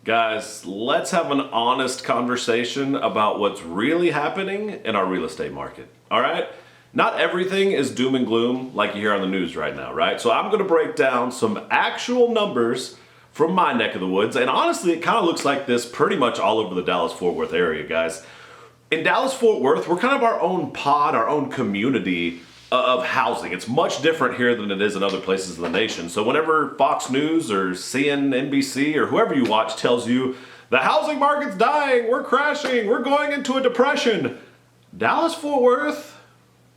Guys, let's have an honest conversation about what's really happening in our real estate market. All right? Not everything is doom and gloom like you hear on the news right now, right? So I'm going to break down some actual numbers from my neck of the woods. And honestly, it kind of looks like this pretty much all over the Dallas-Fort Worth area, guys. In Dallas-Fort Worth, we're kind of our own pod, our own community of housing. It's much different here than it is in other places in the nation. So whenever Fox News or CNBC or whoever you watch tells you the housing market's dying, we're crashing, we're going into a depression, Dallas-Fort Worth,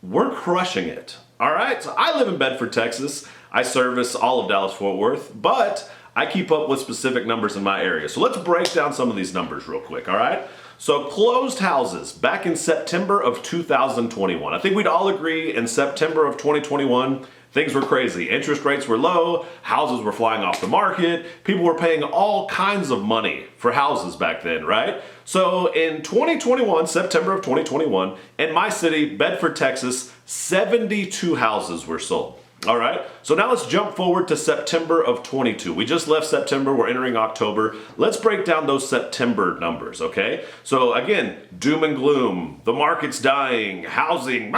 we're crushing it. All right, so I live in Bedford, Texas. I service all of Dallas-Fort Worth, but I keep up with specific numbers in my area. So let's break down some of these numbers real quick, all right? So closed houses back in September of 2021. I think we'd all agree in September of 2021, things were crazy. Interest rates were low, houses were flying off the market, people were paying all kinds of money for houses back then, right? So in 2021, September of 2021, in my city, Bedford, Texas, 72 houses were sold. All right, so now let's jump forward to September of 22. We just left September, we're entering October. Let's break down those September numbers, okay? So again, doom and gloom, the market's dying, housing,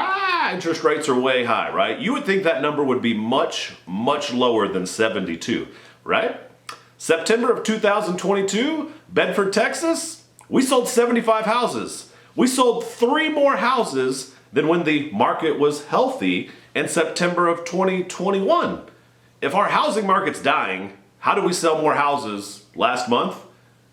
interest rates are way high, right? You would think that number would be much, much lower than 72, right? September of 2022, Bedford, Texas, we sold 75 houses. We sold 3 more houses than when the market was healthy in September of 2021. If our housing market's dying, how do we sell more houses last month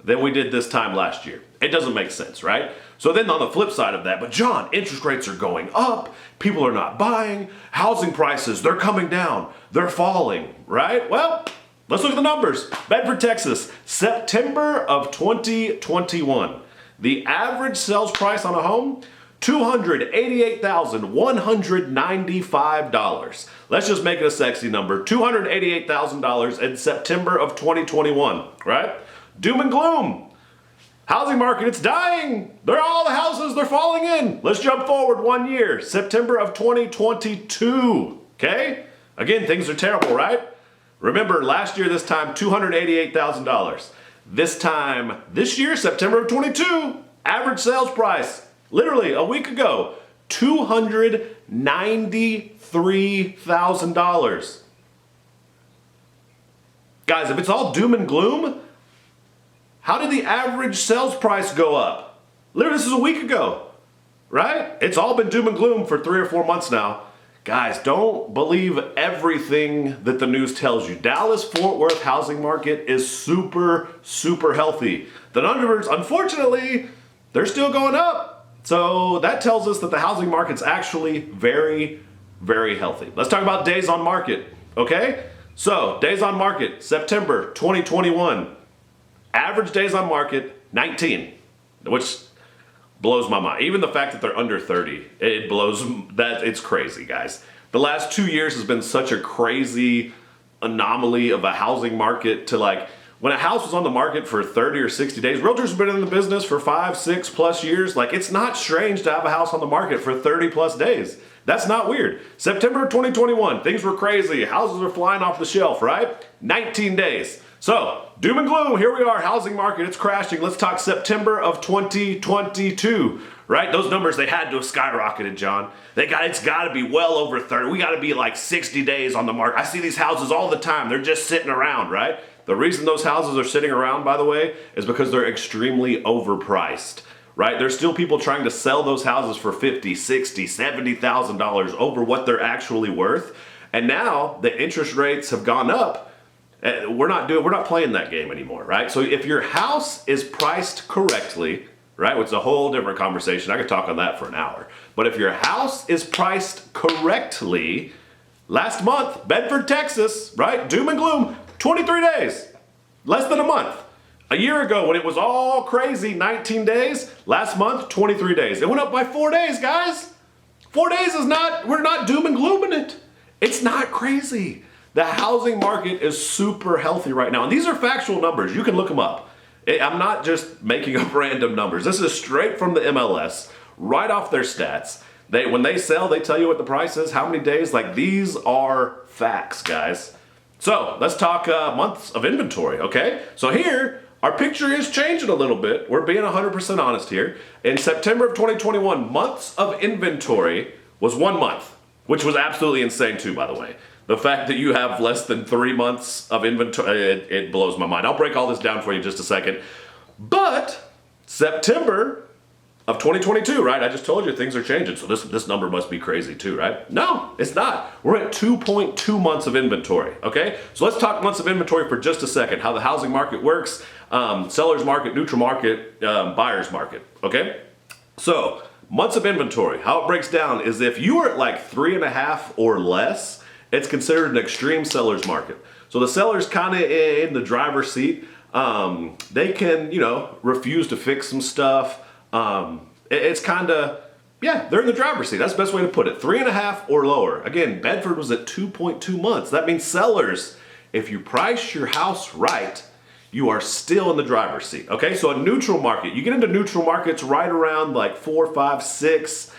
than we did this time last year? It doesn't make sense, right? So then on the flip side of that, but John, interest rates are going up, people are not buying, housing prices, they're coming down, they're falling, right? Well, let's look at the numbers. Bedford, Texas, September of 2021. The average sales price on a home, $288,195. Let's just make it a sexy number. $288,000 in September of 2021, right? Doom and gloom. Housing market, it's dying. All the houses, they're falling in. Let's jump forward 1 year, September of 2022, okay? Again, things are terrible, right? Remember, last year, this time, $288,000. This year, September of 22, average sales price, literally a week ago, $293,000. Guys, if it's all doom and gloom, how did the average sales price go up? Literally, this is a week ago, right? It's all been doom and gloom for 3 or 4 months now. Guys, don't believe everything that the news tells you. Dallas-Fort Worth housing market is super, super healthy. The numbers, unfortunately, they're still going up. So that tells us that the housing market's actually very, very healthy. Let's talk about days on market, okay? So days on market, September 2021. Average days on market, 19, which blows my mind. Even the fact that they're under 30, it blows, it's crazy, guys. The last 2 years has been such a crazy anomaly of a housing market to like, when a house was on the market for 30 or 60 days, realtors have been in the business for 5, 6 plus years. Like, it's not strange to have a house on the market for 30 plus days. That's not weird. September of 2021, things were crazy. Houses were flying off the shelf, right? 19 days. So, doom and gloom, here we are, housing market, it's crashing. Let's talk September of 2022, right? Those numbers, they had to have skyrocketed, John. It's gotta be well over 30. We gotta be like 60 days on the market. I see these houses all the time. They're just sitting around, right? The reason those houses are sitting around, by the way, is because they're extremely overpriced, right? There's still people trying to sell those houses for $50,000, $60,000, $70,000 over what they're actually worth. And now the interest rates have gone up. We're not playing that game anymore, right? So if your house is priced correctly, right, which is a whole different conversation. I could talk on that for an hour. But if your house is priced correctly, last month, Bedford, Texas, right, doom and gloom, 23 days, less than a month. A year ago, when it was all crazy, 19 days, last month, 23 days. It went up by 4 days, guys. 4 days we're not doom and glooming it. It's not crazy. The housing market is super healthy right now. And these are factual numbers. You can look them up. I'm not just making up random numbers. This is straight from the MLS, right off their stats. When they sell, they tell you what the price is, how many days. Like, these are facts, guys. So let's talk months of inventory, okay? So here, our picture is changing a little bit. We're being 100% honest here. In September of 2021, months of inventory was 1 month, which was absolutely insane too, by the way. The fact that you have less than 3 months of inventory, it blows my mind. I'll break all this down for you in just a second. But September of 2022, right? I just told you things are changing, so this number must be crazy too, right? No, it's not. We're at 2.2 months of inventory, okay? So let's talk months of inventory for just a second, how the housing market works, seller's market, neutral market, buyer's market, okay? So months of inventory, how it breaks down is if you are at like 3.5 or less, it's considered an extreme seller's market. So the seller's kind of in the driver's seat. They can, refuse to fix some stuff. It's kind of, they're in the driver's seat. That's the best way to put it. 3.5 or lower. Again, Bedford was at 2.2 months. That means sellers, if you price your house right, you are still in the driver's seat. Okay, so a neutral market, you get into neutral markets right around like 4, 5, 6,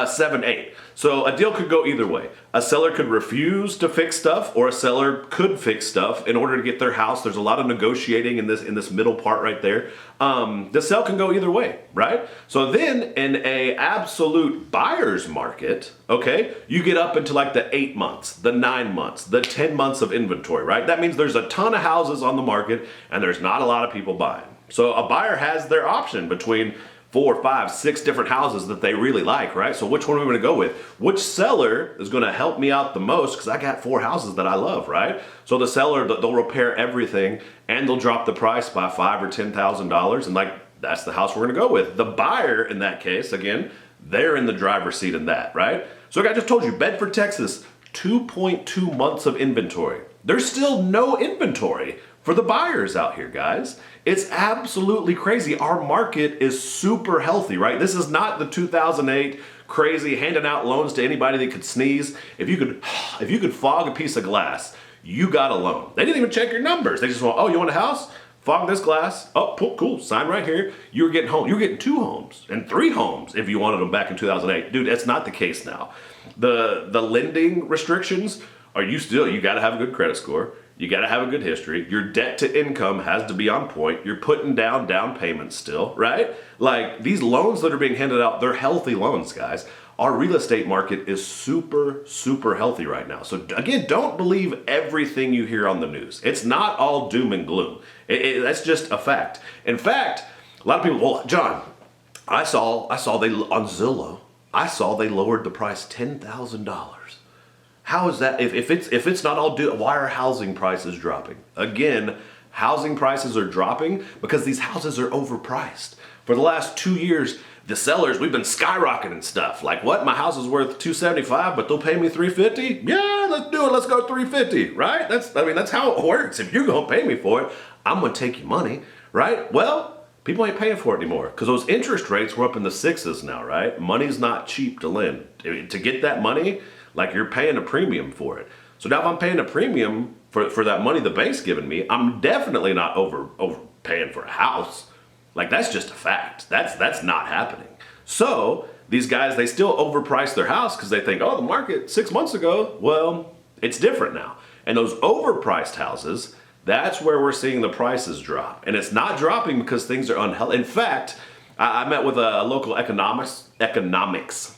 7, 8. So a deal could go either way. A seller could refuse to fix stuff, or a seller could fix stuff in order to get their house. There's a lot of negotiating in this middle part right there. The sale can go either way, right? So then in a absolute buyer's market, okay, you get up into like the 8 months, the 9 months, the 10 months of inventory, right? That means there's a ton of houses on the market and there's not a lot of people buying. So a buyer has their option between 4, 5, 6 different houses that they really like, right? So which one are we going to go with? Which seller is going to help me out the most? Because I got 4 houses that I love, right? So the seller, they'll repair everything and they'll drop the price by $5,000 or $10,000, and like that's the house we're going to go with. The buyer in that case, again, they're in the driver's seat in that, right? So like I just told you, Bedford, Texas, 2.2 months of inventory. There's still no inventory for the buyers out here, guys. It's absolutely crazy. Our market is super healthy, right? This is not the 2008 crazy handing out loans to anybody that could sneeze. If you could fog a piece of glass, you got a loan. They didn't even check your numbers. They just want, oh, you want a house? Fog this glass. Oh, cool. Sign right here. You're getting home. You're getting 2 homes and 3 homes if you wanted them back in 2008. Dude, that's not the case now. The lending restrictions are you got to have a good credit score. You got to have a good history. Your debt to income has to be on point. You're putting down payments still, right? Like these loans that are being handed out, they're healthy loans, guys. Our real estate market is super, super healthy right now. So again, don't believe everything you hear on the news. It's not all doom and gloom. That's just a fact. In fact, a lot of people, well, John, I saw they on Zillow, I saw they lowered the price $10,000. How is that? If it's not all due, why are housing prices dropping? Again, housing prices are dropping because these houses are overpriced. For the last 2 years, the sellers, we've been skyrocketing stuff. Like what? My house is worth $275, but they'll pay me $350? Yeah, let's do it. Let's go $350, right? That's how it works. If you're gonna pay me for it, I'm gonna take your money, right? Well, people ain't paying for it anymore because those interest rates were up in the 6s now, right? Money's not cheap to lend. To get that money, like you're paying a premium for it. So now if I'm paying a premium for that money the bank's giving me, I'm definitely not overpaying for a house. Like that's just a fact. That's not happening. So these guys, they still overprice their house because they think, oh, the market 6 months ago, well, it's different now. And those overpriced houses, that's where we're seeing the prices drop. And it's not dropping because things are unhealthy. In fact, I met with a local economics,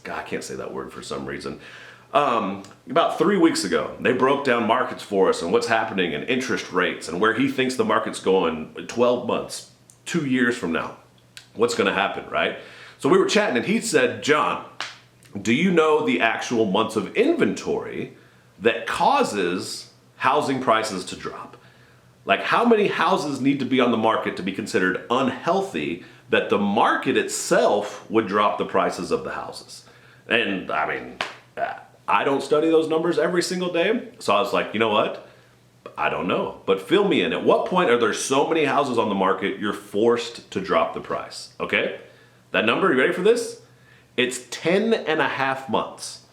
God, I can't say that word for some reason. About 3 weeks ago, they broke down markets for us and what's happening and interest rates and where he thinks the market's going 12 months, 2 years from now. What's going to happen, right? So we were chatting and he said, John, do you know the actual months of inventory that causes housing prices to drop? Like how many houses need to be on the market to be considered unhealthy that the market itself would drop the prices of the houses? And I mean, I don't study those numbers every single day. So I was like, you know what? I don't know, but fill me in. At what point are there so many houses on the market you're forced to drop the price? Okay? That number, you ready for this? It's 10.5 months.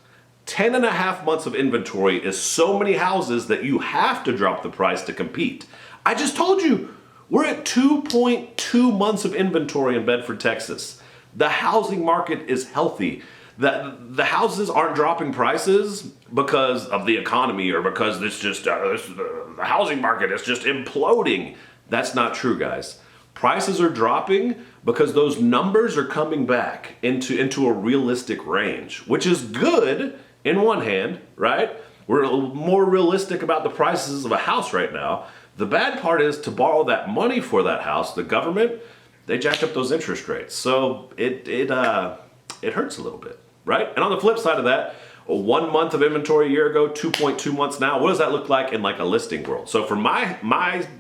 10.5 months of inventory is so many houses that you have to drop the price to compete. I just told you, we're at 2.2 months of inventory in Bedford, Texas. The housing market is healthy. The houses aren't dropping prices because of the economy or because it's just the housing market is just imploding. That's not true, guys. Prices are dropping because those numbers are coming back into a realistic range, which is good in one hand, right? We're more realistic about the prices of a house right now. The bad part is to borrow that money for that house, the government, they jacked up those interest rates. So it hurts a little bit, right? And on the flip side of that, 1 month of inventory a year ago, 2.2 months now. What does that look like in like a listing world? So for my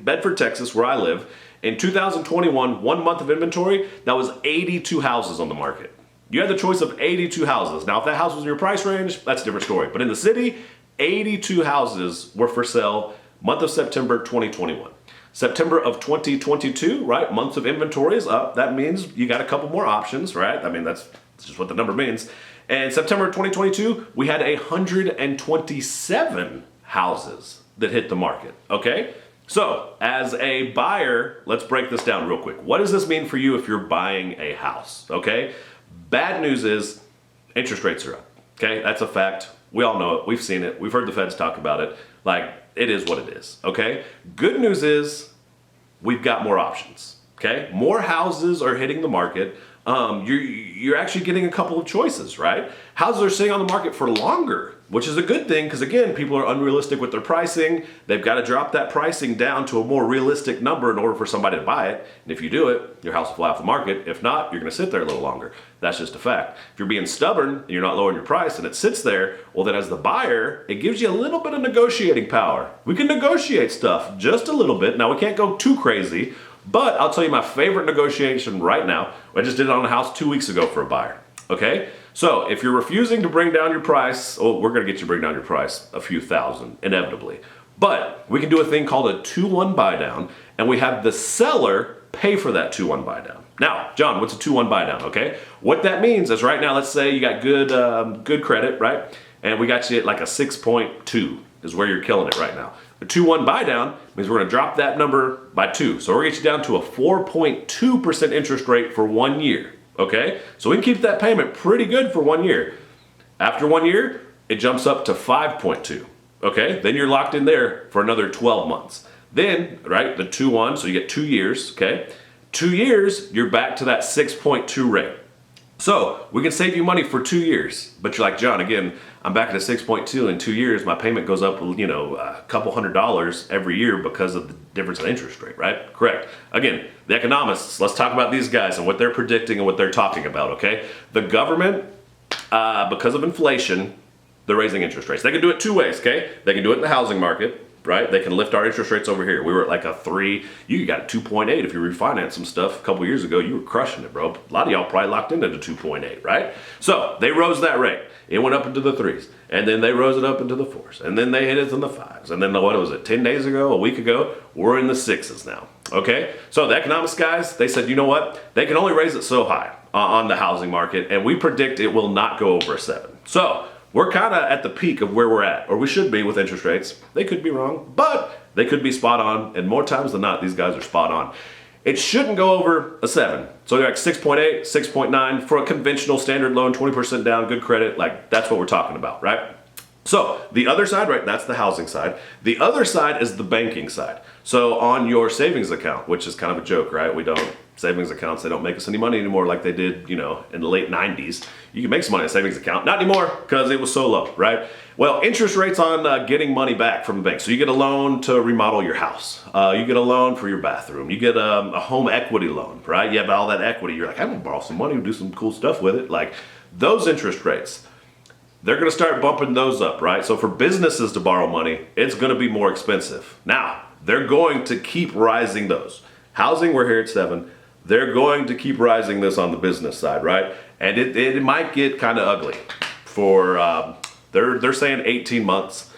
Bedford, Texas, where I live, in 2021, 1 month of inventory, that was 82 houses on the market. You had the choice of 82 houses. Now, if that house was in your price range, that's a different story. But in the city, 82 houses were for sale month of September 2021. September of 2022, right? Months of inventory is up. That means you got a couple more options, right? I mean, that's just what the number means. And September 2022, we had 127 houses that hit the market, okay? So, as a buyer, let's break this down real quick. What does this mean for you if you're buying a house, okay? Bad news is interest rates are up, okay? That's a fact. We all know it. We've seen it. We've heard the feds talk about it. Like, it is what it is, okay? Good news is we've got more options, okay? More houses are hitting the market. You're actually getting a couple of choices, right? Houses are sitting on the market for longer, which is a good thing because, again, people are unrealistic with their pricing. They've got to drop that pricing down to a more realistic number in order for somebody to buy it. And if you do it, your house will fly off the market. If not, you're going to sit there a little longer. That's just a fact. If you're being stubborn and you're not lowering your price and it sits there, well, then as the buyer, it gives you a little bit of negotiating power. We can negotiate stuff just a little bit. Now, we can't go too crazy, but I'll tell you my favorite negotiation right now. I just did it on a house 2 weeks ago for a buyer, okay? So if you're refusing to bring down your price, oh, we're gonna get you to bring down your price a few thousand, inevitably. But we can do a thing called a 2-1 buy down, and we have the seller pay for that 2-1 buy down. Now, John, what's a 2-1 buy down, okay? What that means is right now, let's say you got good credit, right? And we got you at like a 6.2 is where you're killing it right now. A 2-1 buy down means we're gonna drop that number by 2. So we're gonna get you down to a 4.2% interest rate for 1 year, okay? So we can keep that payment pretty good for 1 year. After 1 year, it jumps up to 5.2, okay? Then you're locked in there for another 12 months. Then, right, the 2-1, so you get 2 years, okay? 2 years, you're back to that 6.2 rate. So we can save you money for 2 years, but you're like, John, again, I'm back at a 6.2 in 2 years. My payment goes up, you know, a couple $100 every year because of the difference in interest rate, right? Correct. Again, the economists, let's talk about these guys and what they're predicting and what they're talking about, okay? The government, because of inflation, they're raising interest rates. They can do it 2 ways, okay? They can do it in the housing market, right? They can lift our interest rates over here. We were at like a 3. You got a 2.8 if you refinance some stuff a couple years ago. You were crushing it, bro. A lot of y'all probably locked into the 2.8, right? So they rose that rate. It went up into the 3s, and then they rose it up into the 4s, and then they hit it in the 5s, and then what was it, 10 days ago, a week ago, we're in the 6s now, okay? So the economics guys, they said, you know what? They can only raise it so high on the housing market, and we predict it will not go over a 7. So we're kind of at the peak of where we're at, or we should be with interest rates. They could be wrong, but they could be spot on, and more times than not, these guys are spot on. It shouldn't go over a 7. So you're like 6.8, 6.9 for a conventional standard loan, 20% down, good credit. Like that's what we're talking about, right? So the other side, right, that's the housing side. The other side is the banking side. So on your savings account, which is kind of a joke, right? Savings accounts, they don't make us any money anymore like they did, you know, in the late 90s. You can make some money in a savings account. Not anymore because it was so low, right? Well, interest rates on getting money back from the bank. So you get a loan to remodel your house. You get a loan for your bathroom. You get a home equity loan, right? You have all that equity. You're like, I'm gonna borrow some money and do some cool stuff with it. Like those interest rates, they're gonna start bumping those up, right? So for businesses to borrow money, it's gonna be more expensive. Now, they're going to keep rising those. Housing, we're here at 7. They're going to keep rising this on the business side, right? And it might get kind of ugly for, they're saying 18 months.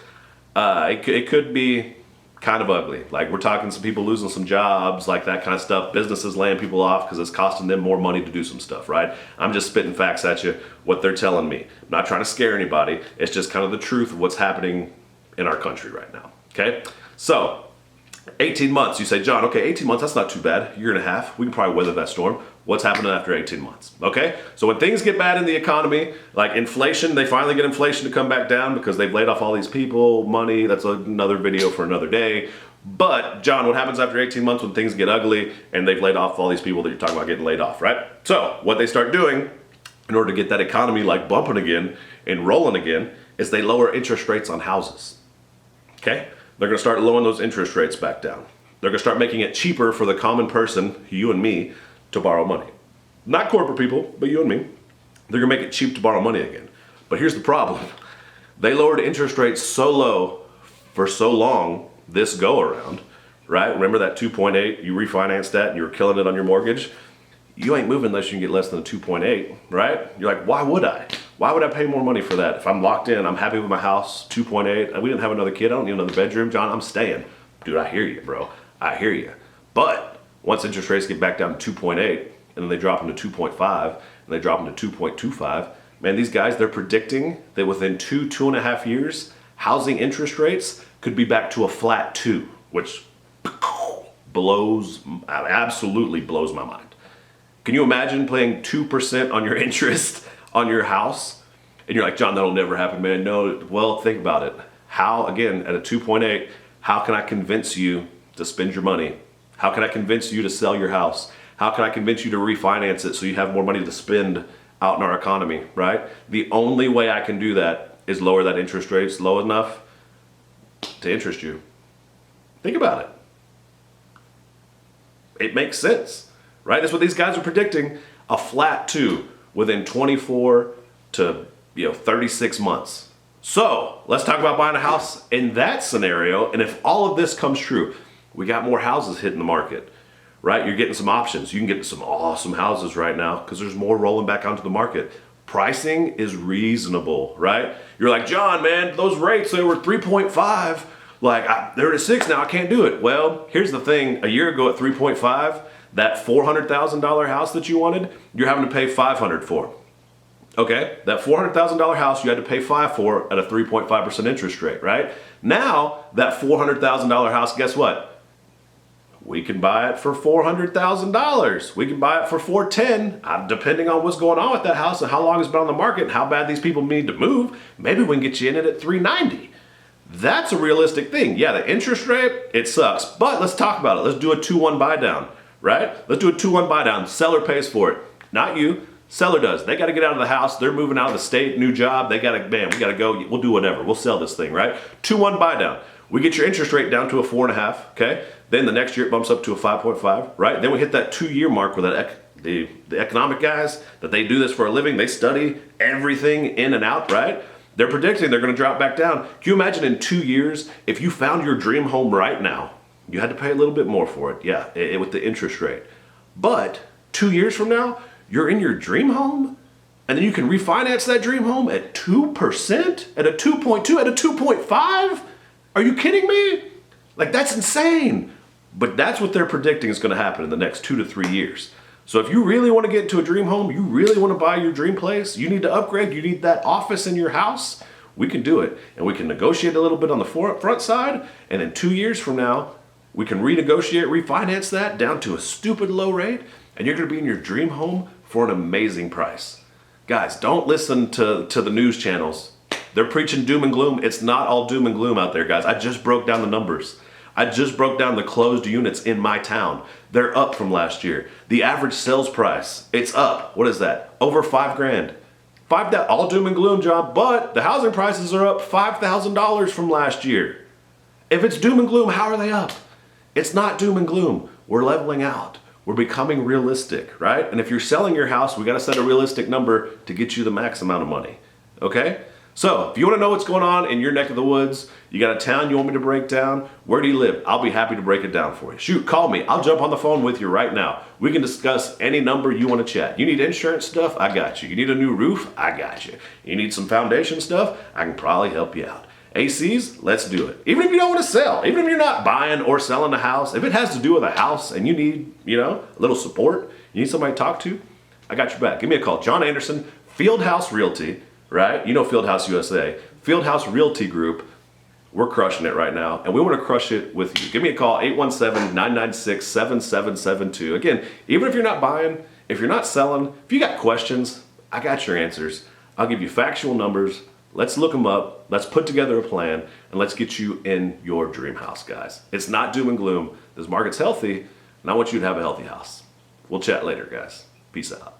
It could be kind of ugly. Like we're talking some people losing some jobs, like that kind of stuff. Businesses laying people off because it's costing them more money to do some stuff, right? I'm just spitting facts at you, what they're telling me. I'm not trying to scare anybody. It's just kind of the truth of what's happening in our country right now, okay? So 18 months, you say, John, okay, 18 months, that's not too bad. Year and a half, we can probably weather that storm. What's happening after 18 months, okay? So when things get bad in the economy, like inflation, they finally get inflation to come back down because they've laid off all these people, money, that's another video for another day. But John, what happens after 18 months when things get ugly and they've laid off all these people that you're talking about getting laid off, right? So what they start doing in order to get that economy like bumping again and rolling again is they lower interest rates on houses. Okay? They're going to start lowering those interest rates back down. They're going to start making it cheaper for the common person, you and me, to borrow money. Not corporate people, but you and me. They're going to make it cheap to borrow money again. But here's the problem. They lowered interest rates so low for so long this go around, right? Remember that 2.8, you refinanced that and you were killing it on your mortgage? You ain't moving unless you can get less than a 2.8, right? You're like, why would I? Why would I pay more money for that? If I'm locked in, I'm happy with my house, 2.8, and we didn't have another kid, I don't need another bedroom, John, I'm staying. Dude, I hear you, bro. I hear you. But once interest rates get back down to 2.8, and then they drop them to 2.5, and they drop them to 2.25, man, these guys, they're predicting that within 2.5 years, housing interest rates could be back to a flat 2, which absolutely blows my mind. Can you imagine paying 2% on your interest on your house? And you're like, John, that'll never happen, man. No, well, think about it. How, again, at a 2.8, how can I convince you to spend your money? How can I convince you to sell your house? How can I convince you to refinance it so you have more money to spend out in our economy, right? The only way I can do that is lower that interest rates low enough to interest you. Think about it. It makes sense, right? That's what these guys are predicting, a flat 2 within 24 to 36 months. So let's talk about buying a house in that scenario. And if all of this comes true, we got more houses hitting the market, right? You're getting some options. You can get some awesome houses right now because there's more rolling back onto the market. Pricing is reasonable, right? You're like, John, man, those rates, they were 3.5. They're at 6 now, I can't do it. Well, here's the thing. A year ago at 3.5, that $400,000 house that you wanted, you're having to pay $500 for. Okay, that $400,000 house you had to pay $500 for at a 3.5% interest rate, right? Now, that $400,000 house, guess what? We can buy it for $400,000. We can buy it for $410,000, depending on what's going on with that house and how long it's been on the market and how bad these people need to move. Maybe we can get you in it at $390,000. That's a realistic thing. Yeah, the interest rate, it sucks. But let's talk about it. Let's do a 2-1 buy down, right? Let's do a 2-1 buy down. Seller pays for it. Not you. Seller does. They got to get out of the house. They're moving out of the state, new job. They got to, man, we got to go. We'll do whatever. We'll sell this thing, right? 2-1 buy down. We get your interest rate down to a 4.5, okay? Then the next year it bumps up to a 5.5, right? Then we hit that 2-year mark where the economic guys, that they do this for a living, they study everything in and out, right? They're predicting they're going to drop back down. Can you imagine in 2 years, if you found your dream home right now, you had to pay a little bit more for it, yeah, with the interest rate. But 2 years from now, you're in your dream home, and then you can refinance that dream home at 2%, at a 2.2, at a 2.5? Are you kidding me? That's insane. But that's what they're predicting is going to happen in the next 2 to 3 years. So if you really want to get into a dream home, you really want to buy your dream place, you need to upgrade, you need that office in your house, we can do it. And we can negotiate a little bit on the front side, and in 2 years from now, we can renegotiate, refinance that down to a stupid low rate, and you're going to be in your dream home for an amazing price. Guys, don't listen to the news channels. They're preaching doom and gloom. It's not all doom and gloom out there, guys. I just broke down the numbers. I just broke down the closed units in my town. They're up from last year. The average sales price, it's up. What is that? Over $5,000. All doom and gloom, John, but the housing prices are up $5,000 from last year. If it's doom and gloom, how are they up? It's not doom and gloom. We're leveling out. We're becoming realistic, right? And if you're selling your house, we got to set a realistic number to get you the max amount of money, okay? So if you want to know what's going on in your neck of the woods, you got a town you want me to break down, where do you live? I'll be happy to break it down for you. Shoot, call me. I'll jump on the phone with you right now. We can discuss any number you want to chat. You need insurance stuff? I got you. You need a new roof? I got you. You need some foundation stuff? I can probably help you out. ACs, let's do it. Even if you don't want to sell, even if you're not buying or selling a house, if it has to do with a house and you need, a little support, you need somebody to talk to, I got your back. Give me a call. John Anderson, Fieldhouse Realty, right? You know Fieldhouse USA. Fieldhouse Realty Group. We're crushing it right now, and we want to crush it with you. Give me a call, 817-996-7772. Again, even if you're not buying, if you're not selling, if you got questions, I got your answers. I'll give you factual numbers, Let's look them up. Let's put together a plan and let's get you in your dream house, guys. It's not doom and gloom. This market's healthy and I want you to have a healthy house. We'll chat later, guys. Peace out.